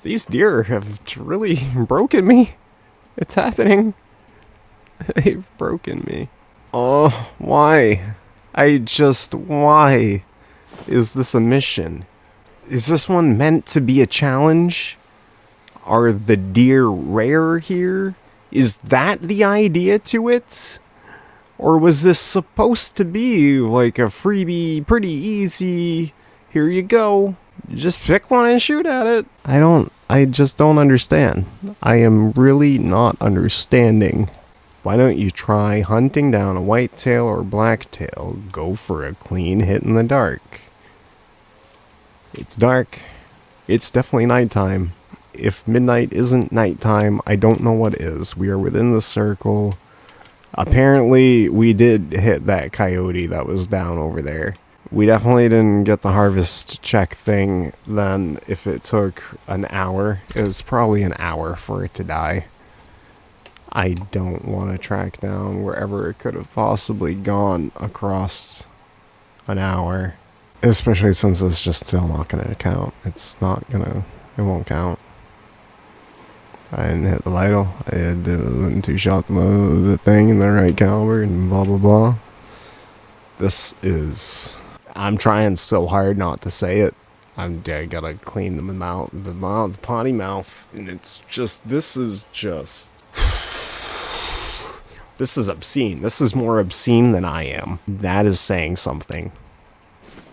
A: These deer have really broken me. It's happening. They've broken me. Oh, why? Why is this a mission? Is this one meant to be a challenge? Are the deer rare here? Is that the idea to it? Or was this supposed to be like a freebie, pretty easy, here you go, just pick one and shoot at it? I just don't understand. I am really not understanding. Why don't you try hunting down a whitetail or blacktail? Go for a clean hit in the dark. It's dark. It's definitely nighttime. If midnight isn't nighttime, I don't know what is. We are within the circle. Apparently, we did hit that coyote that was down over there. We definitely didn't get the harvest check thing then. If it took an hour, it was probably an hour for it to die. I don't want to track down wherever it could have possibly gone across an hour. Especially since it's just still not going to count. It won't count. I didn't hit the vital. I had two shots the thing in the right caliber and blah blah blah. I'm trying so hard not to say it. I gotta clean the potty mouth, and this is obscene. This is more obscene than I am. That is saying something.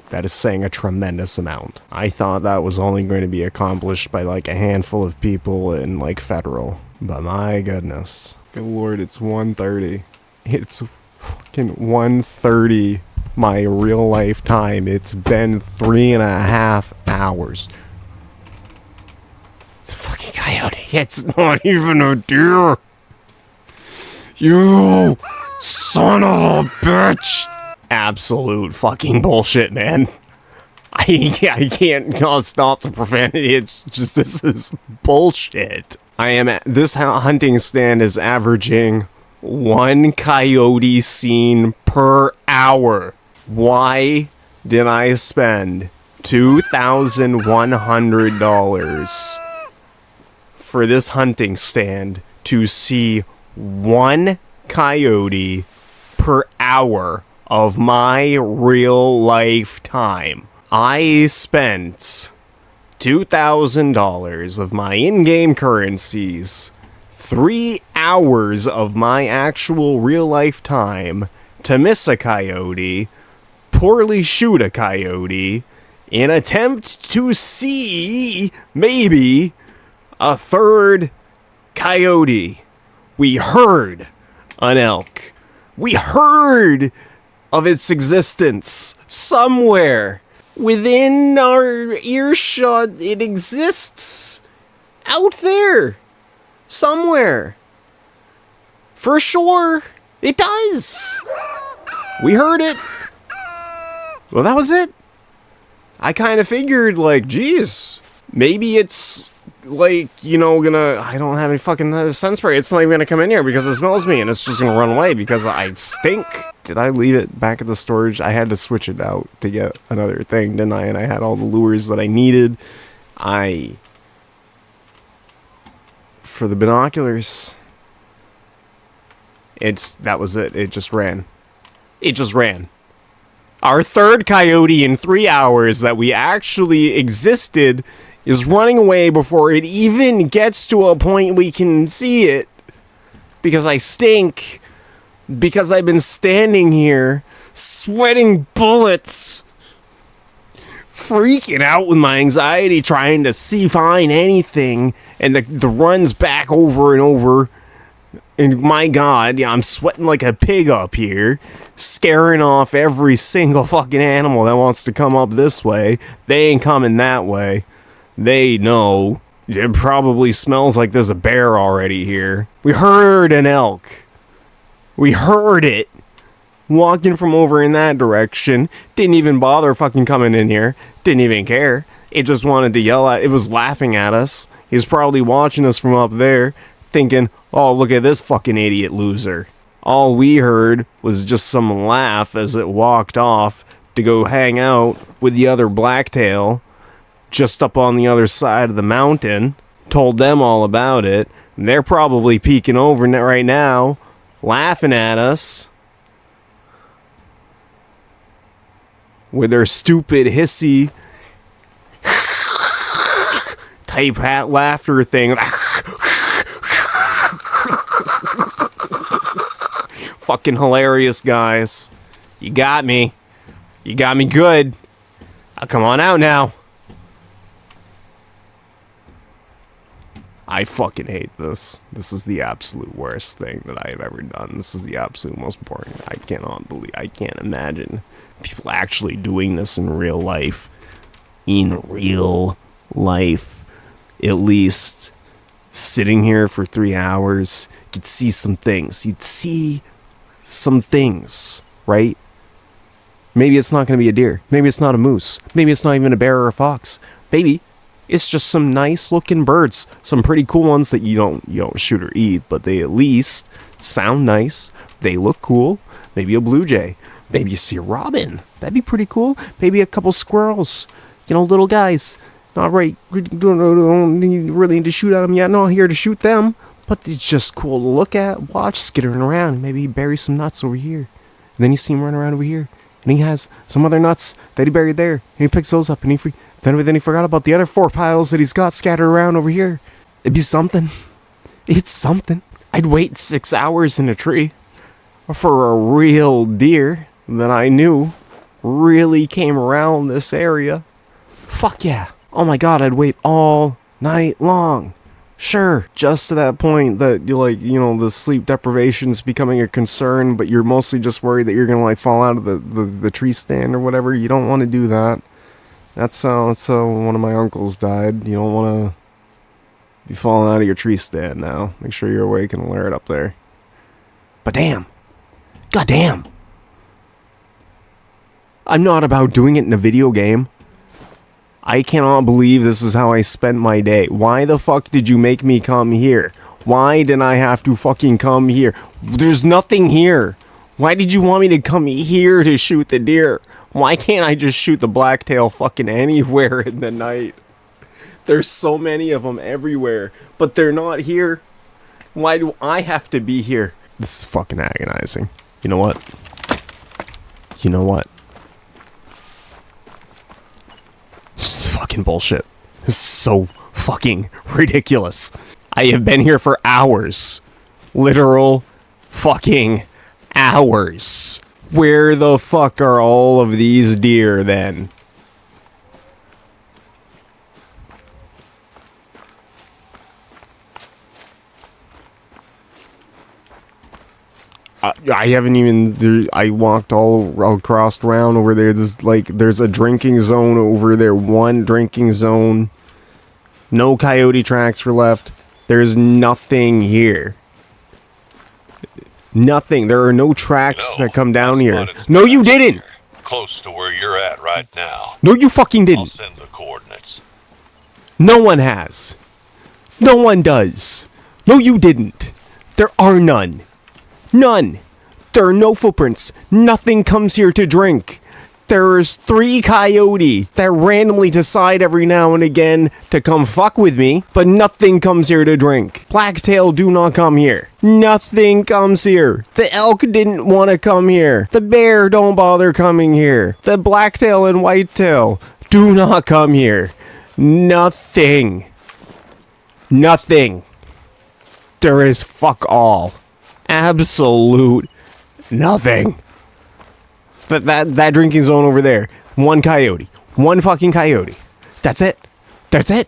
A: That is saying a tremendous amount. I thought that was only going to be accomplished by like a handful of people in like federal. But my goodness. Good lord, it's 1:30. It's fucking 1:30 my real life time. It's been 3.5 hours. It's a fucking coyote. It's not even a deer. You son of a bitch. Absolute fucking bullshit, man. I can't stop the profanity. It's just, this is bullshit. This hunting stand is averaging 1 coyote seen per hour. Why did I spend $2,100 for this hunting stand to see 1 coyote per hour of my real life time? I spent $2,000 of my in-game currencies, 3 hours of my actual real life time to miss a coyote poorly shoot a coyote and attempt to see, maybe, a third coyote. We heard an elk. We heard of its existence somewhere within our earshot. It exists out there somewhere. For sure, it does. We heard it. Well, that was it. I kind of figured, like, geez, maybe it's, like, you know, I don't have any fucking scent spray. It's not even gonna come in here because it smells me, and it's just gonna run away because I stink. Did I leave it back at the storage? I had to switch it out to get another thing, didn't I? And I had all the lures that I needed. For the binoculars, that was it. It just ran. It just ran. Our third coyote in 3 hours that we actually existed is running away before it even gets to a point we can see it. Because I stink. Because I've been standing here, sweating bullets, freaking out with my anxiety, trying to find anything, and the run's back over and over. And my god, yeah, I'm sweating like a pig up here, scaring off every single fucking animal that wants to come up this way. They ain't coming that way. They know. It probably smells like there's a bear already here. We heard an elk. We heard it. Walking from over in that direction. Didn't even bother fucking coming in here. Didn't even care. It just wanted to yell at. It was laughing at us. He was probably watching us from up there, thinking, oh, look at this fucking idiot loser. All we heard was just some laugh as it walked off to go hang out with the other Blacktail just up on the other side of the mountain. Told them all about it. And they're probably peeking over right now, laughing at us with their stupid hissy type hat laughter thing. Fucking hilarious, guys. You got me. You got me good. I'll come on out now. I fucking hate this. This is the absolute worst thing that I have ever done. This is the absolute most boring. I can't imagine people actually doing this in real life. In real life. At least sitting here for 3 hours, you'd see some things. You'd see some things, right? Maybe it's not going to be a deer. Maybe it's not a moose. Maybe it's not even a bear or a fox. Maybe it's just some nice looking birds. Some pretty cool ones that you don't shoot or eat, but they at least sound nice. They look cool. Maybe a blue jay. Maybe you see a robin. That'd be pretty cool. Maybe a couple squirrels. Little guys. Not right. Don't really need to shoot at them yet. Not here to shoot them. But it's just cool to look at, watch, skittering around. Maybe he buries some nuts over here. And then you see him run around over here. And he has some other nuts that he buried there. And he picks those up. And then he forgot about the other 4 piles that he's got scattered around over here. It'd be something. It's something. I'd wait 6 hours in a tree for a real deer that I knew really came around this area. Fuck yeah. Oh my god, I'd wait all night long. Sure, just to that point that the sleep deprivation's becoming a concern, but you're mostly just worried that you're gonna fall out of the tree stand or whatever. You don't want to do that. That's how one of my uncles died. You don't want to be falling out of your tree stand now. Make sure you're awake and alert up there. But damn. God damn. I'm not about doing it in a video game. I cannot believe this is how I spent my day. Why the fuck did you make me come here? Why did I have to fucking come here? There's nothing here. Why did you want me to come here to shoot the deer? Why can't I just shoot the blacktail fucking anywhere in the night? There's so many of them everywhere, but they're not here. Why do I have to be here? This is fucking agonizing. You know what? You know what? This is fucking bullshit. This is so fucking ridiculous. I have been here for hours. Literal fucking hours. Where the fuck are all of these deer then? I haven't even. I walked all across around over there. There's a drinking zone over there. One drinking zone. No coyote tracks were left. There's nothing here. Nothing. There are no tracks that come down here. No, you didn't.
B: Close to where you're at right now.
A: No, you fucking
B: I'll
A: didn't.
B: send the coordinates.
A: No one has. No one does. No, you didn't. There are none. None. There are no footprints. Nothing comes here to drink. There's 3 coyote that randomly decide every now and again to come fuck with me, but nothing comes here to drink. Blacktail do not come here. Nothing comes here. The elk didn't want to come here. The bear don't bother coming here. The blacktail and whitetail do not come here. Nothing. Nothing. There is fuck all. Absolute nothing. That drinking zone over there. One coyote. One fucking coyote. That's it. That's it.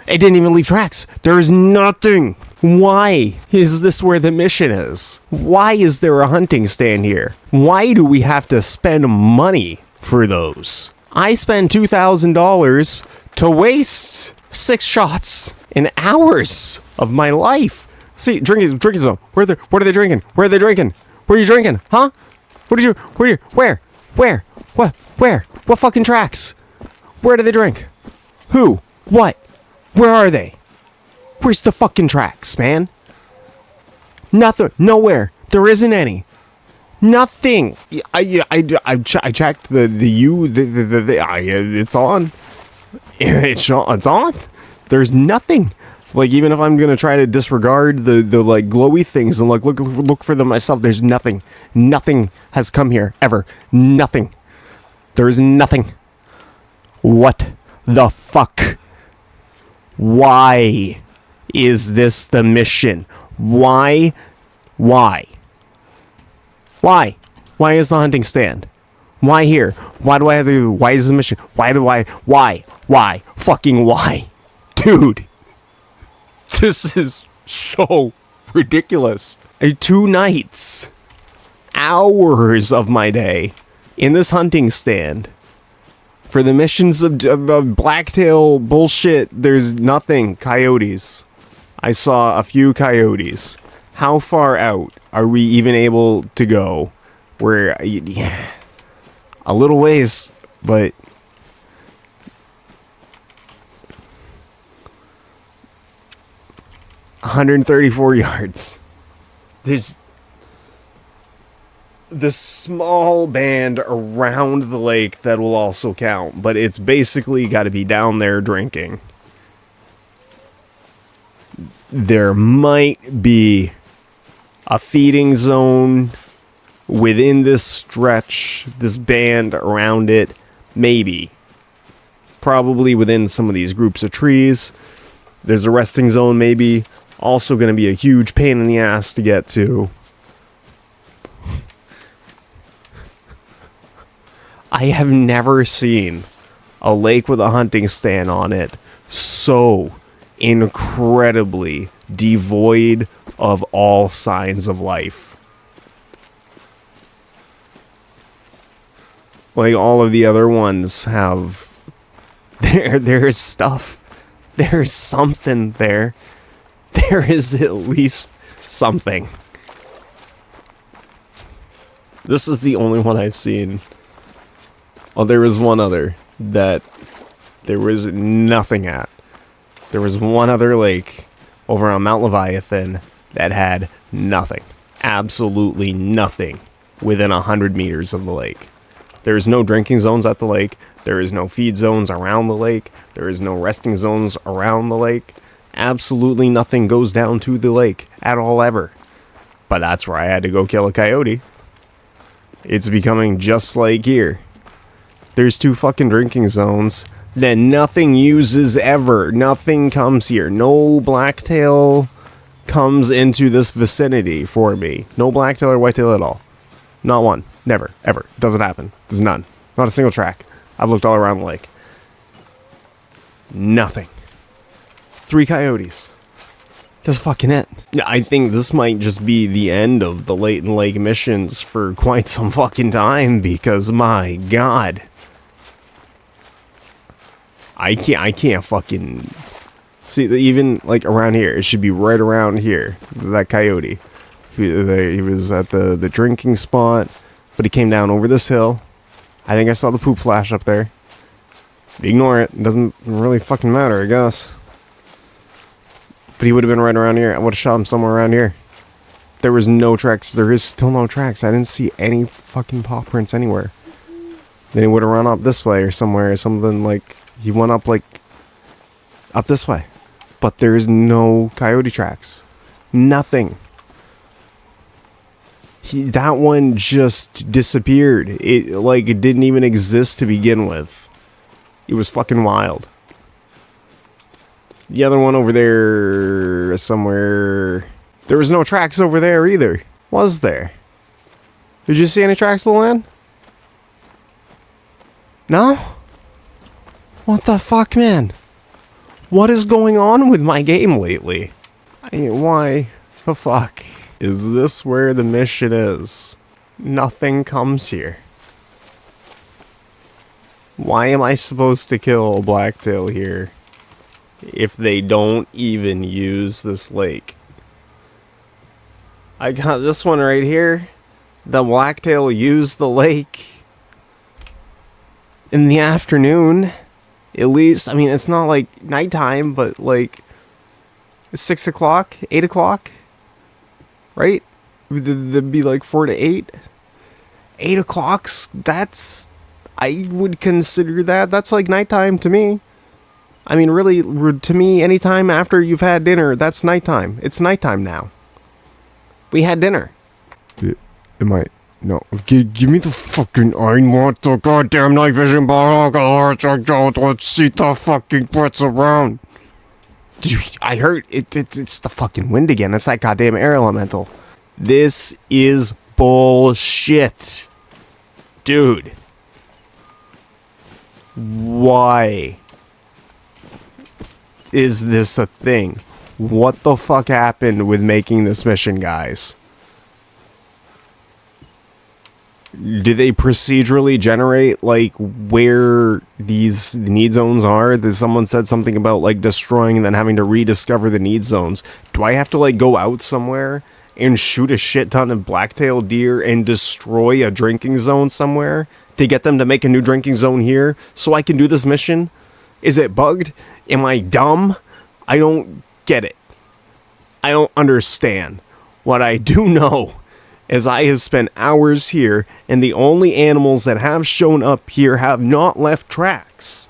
A: It didn't even leave tracks. There's nothing. Why is this where the mission is? Why is there a hunting stand here? Why do we have to spend money for those? I spent $2,000 to waste 6 shots in hours of my life. See, drinking zone. What are they drinking? Where are they drinking? Where are you drinking? Huh? Where? What fucking tracks? Where do they drink? Who? What? Where are they? Where's the fucking tracks, man? Nothing. Nowhere. There isn't any. Nothing. I checked it's on. It's on. There's nothing. Like, even if I'm gonna try to disregard the like glowy things and like look for them myself, there's nothing. Nothing has come here ever. Nothing. There's nothing. What the fuck? Why is this the mission? Why? Why is the hunting stand? Why here? Why do I have to? Why is the mission? Why? Fucking why? Dude. This is so ridiculous. 2 nights, hours of my day in this hunting stand for the missions of Blacktail bullshit. There's nothing. Coyotes. I saw a few coyotes. How far out are we even able to go? We're a little ways, but 134 yards. There's this small band around the lake that will also count, but it's basically got to be down there drinking. There might be a feeding zone within this stretch, this band around it, maybe. Probably within some of these groups of trees. There's a resting zone, maybe. Also going to be a huge pain in the ass to get to. I have never seen a lake with a hunting stand on it so incredibly devoid of all signs of life. Like all of the other ones have. There's stuff. There's something there. There is at least something. This is the only one I've seen. Oh, there was one other that there was nothing at. There was one other lake over on Mount Leviathan that had nothing. Absolutely nothing within 100 meters of the lake. There is no drinking zones at the lake. There is no feed zones around the lake. There is no resting zones around the lake. Absolutely nothing goes down to the lake at all ever. But that's where I had to go kill a coyote. It's becoming just like here. There's 2 fucking drinking zones that nothing uses ever. Nothing comes here. No blacktail comes into this vicinity for me. No blacktail or whitetail at all. Not one. Never, ever. Doesn't happen. There's none. Not a single track. I've looked all around the lake. Nothing. 3 coyotes. That's fucking it. Yeah, I think this might just be the end of the Layton Lake missions for quite some fucking time, because my god. I can't fucking see, even like around here. It should be right around here. That coyote. He was at the drinking spot, but he came down over this hill. I think I saw the poop flash up there. Ignore it. It doesn't really fucking matter, I guess. But he would have been right around here. I would have shot him somewhere around here. There was no tracks. There is still no tracks. I didn't see any fucking paw prints anywhere. Then he would have run up this way or somewhere or something. Like, he went up, like, up this way. But there's no coyote tracks. Nothing. That one just disappeared. It didn't even exist to begin with. It was fucking wild. The other one over there somewhere. There was no tracks over there either. Was there? Did you see any tracks of the land? No? What the fuck, man? What is going on with my game lately? Why the fuck? Is this where the mission is? Nothing comes here. Why am I supposed to kill Blacktail here if they don't even use this lake? I got this one right here. The Blacktail used the lake in the afternoon. At least, I mean, it's not like nighttime, but like 6 o'clock, 8 o'clock, right? That'd be like 4 to 8. 8 o'clock's, that's, I would consider that's like nighttime to me. I mean, really, to me, anytime after you've had dinner, that's nighttime. It's nighttime now. We had dinner. Am I? No. Give me the fucking... I want the goddamn night vision bottle. Let's see the fucking what's around. I heard it's the fucking wind again. It's that goddamn air elemental. This is bullshit. Dude. Why is this a thing? What the fuck happened with making this mission, guys? Do they procedurally generate, like, where these need zones are? Someone said something about, like, destroying and then having to rediscover the need zones. Do I have to, like, go out somewhere and shoot a shit ton of blacktail deer and destroy a drinking zone somewhere to get them to make a new drinking zone here so I can do this mission? Is it bugged? Am I dumb? I don't get it. I don't understand. What I do know is I have spent hours here, and the only animals that have shown up here have not left tracks.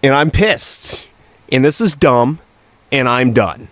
A: And I'm pissed. And this is dumb, and I'm done.